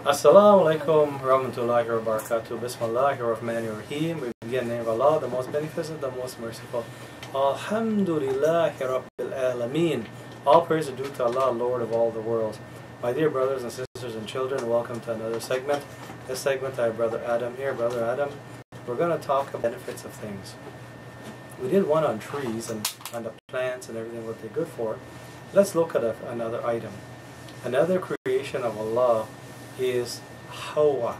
Assalamu alaikum rahmatullahi wa barakatuh. Bismillahir Rahmanir Rahim. We begin in the name of Allah, the most beneficent, the most merciful. Alhamdulillahi Rabbil Alameen. All praise are due to Allah, Lord of all the worlds. My dear brothers and sisters and children, welcome to another segment. This segment I have Brother Adam here. Brother Adam, we're going to talk about benefits of things. We did one on trees and on the plants and everything what they're good for. Let's look at another item. Another creation of Allah is Hawa.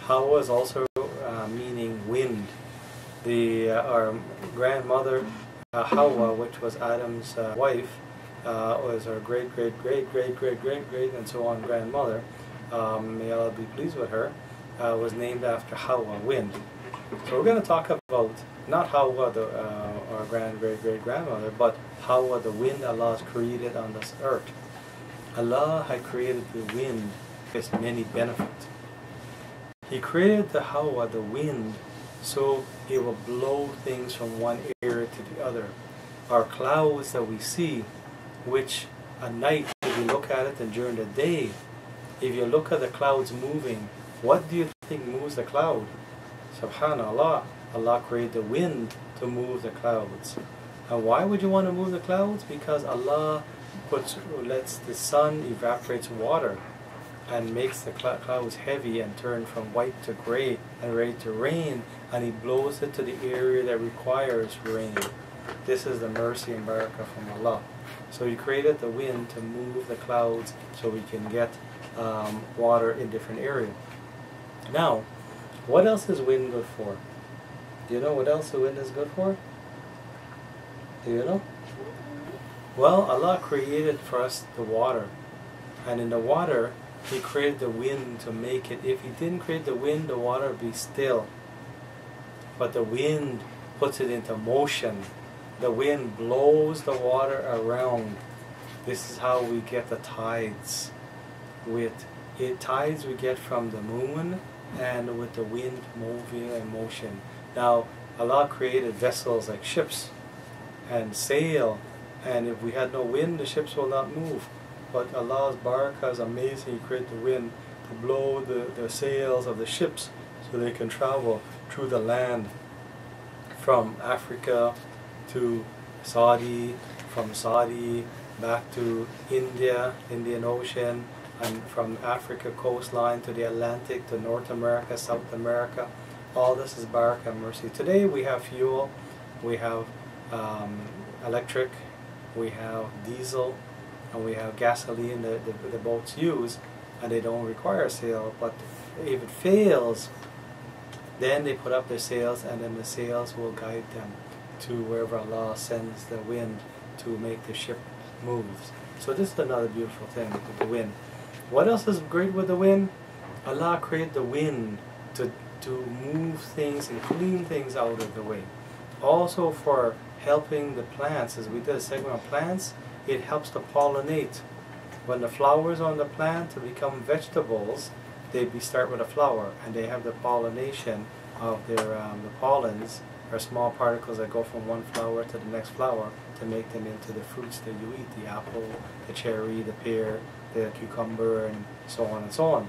Hawa is also meaning wind. Our grandmother Hawa, which was Adam's wife, was her great and so on grandmother. May Allah be pleased with her. Was named after Hawa, wind. So we're going to talk about not Hawa, our great grandmother, but Hawa, the wind Allah has created on this earth. Allah had created the wind. Has many benefits. He created the Hawa, the wind, so it will blow things from one area to the other. Our clouds that we see, which at night, if you look at it, and during the day, if you look at the clouds moving, what do you think moves the cloud? Subhanallah, Allah created the wind to move the clouds. And why would you want to move the clouds? Because Allah lets the sun evaporates water and makes the clouds heavy and turn from white to gray and ready to rain, and He blows it to the area that requires rain. This is the mercy and barakah from Allah. So He created the wind to move the clouds so we can get water in different areas. Now, what else is wind good for? Do you know what else the wind is good for? Do you know? Well, Allah created for us the water, and in the water He created the wind to make it. If He didn't create the wind, the water would be still. But the wind puts it into motion. The wind blows the water around. This is how we get the tides. Tides we get from the moon and with the wind moving and motion. Now, Allah created vessels like ships and sail, and if we had no wind, the ships will not move. But Allah's barakah is amazing. He created the wind to blow the sails of the ships so they can travel through the land from Africa to Saudi, from Saudi back to India, Indian Ocean, and from Africa coastline to the Atlantic to North America, South America. All this is barakah and mercy. Today we have fuel, we have electric, we have diesel, and we have gasoline that the boats use, and they don't require sail. But if it fails, then they put up their sails, and then the sails will guide them to wherever Allah sends the wind to make the ship move. So this is another beautiful thing with the wind. What else is great with the wind? Allah created the wind to move things and clean things out of the way. Also for helping the plants, as we did a segment on plants, it helps to pollinate. When the flowers on the plant to become vegetables, they start with a flower, and they have the pollination of their the pollens, or small particles that go from one flower to the next flower to make them into the fruits that you eat, the apple, the cherry, the pear, the cucumber, and so on and so on.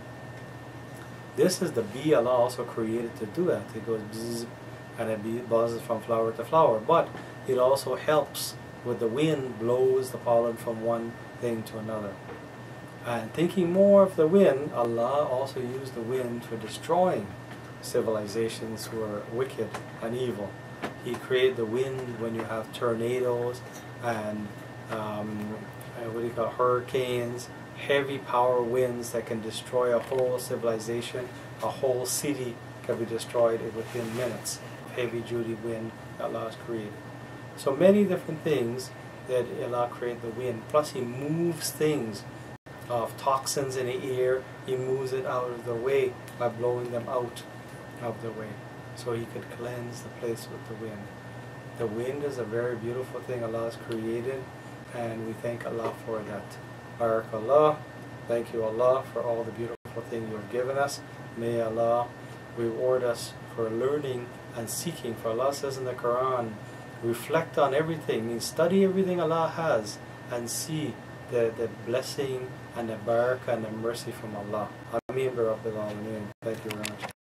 This is the bee Allah also created to do that. It goes bzzz, and it buzzes from flower to flower, but it also helps with the wind, blows the pollen from one thing to another. And thinking more of the wind, Allah also used the wind for destroying civilizations who are wicked and evil. He created the wind when you have tornadoes and hurricanes, heavy power winds that can destroy a whole civilization. A whole city can be destroyed within minutes of heavy duty wind that Allah has created. So many different things that Allah created the wind. Plus He moves things of toxins in the air. He moves it out of the way by blowing them out of the way. So He could cleanse the place with the wind. The wind is a very beautiful thing Allah has created, and we thank Allah for that. Barakallah. Thank you Allah for all the beautiful things You have given us. May Allah reward us for learning and seeking. For Allah says in the Quran, reflect on everything, means study everything Allah has and see the blessing and the barakah and the mercy from Allah. Ameen bi Rabbil Alameen. Thank you very much.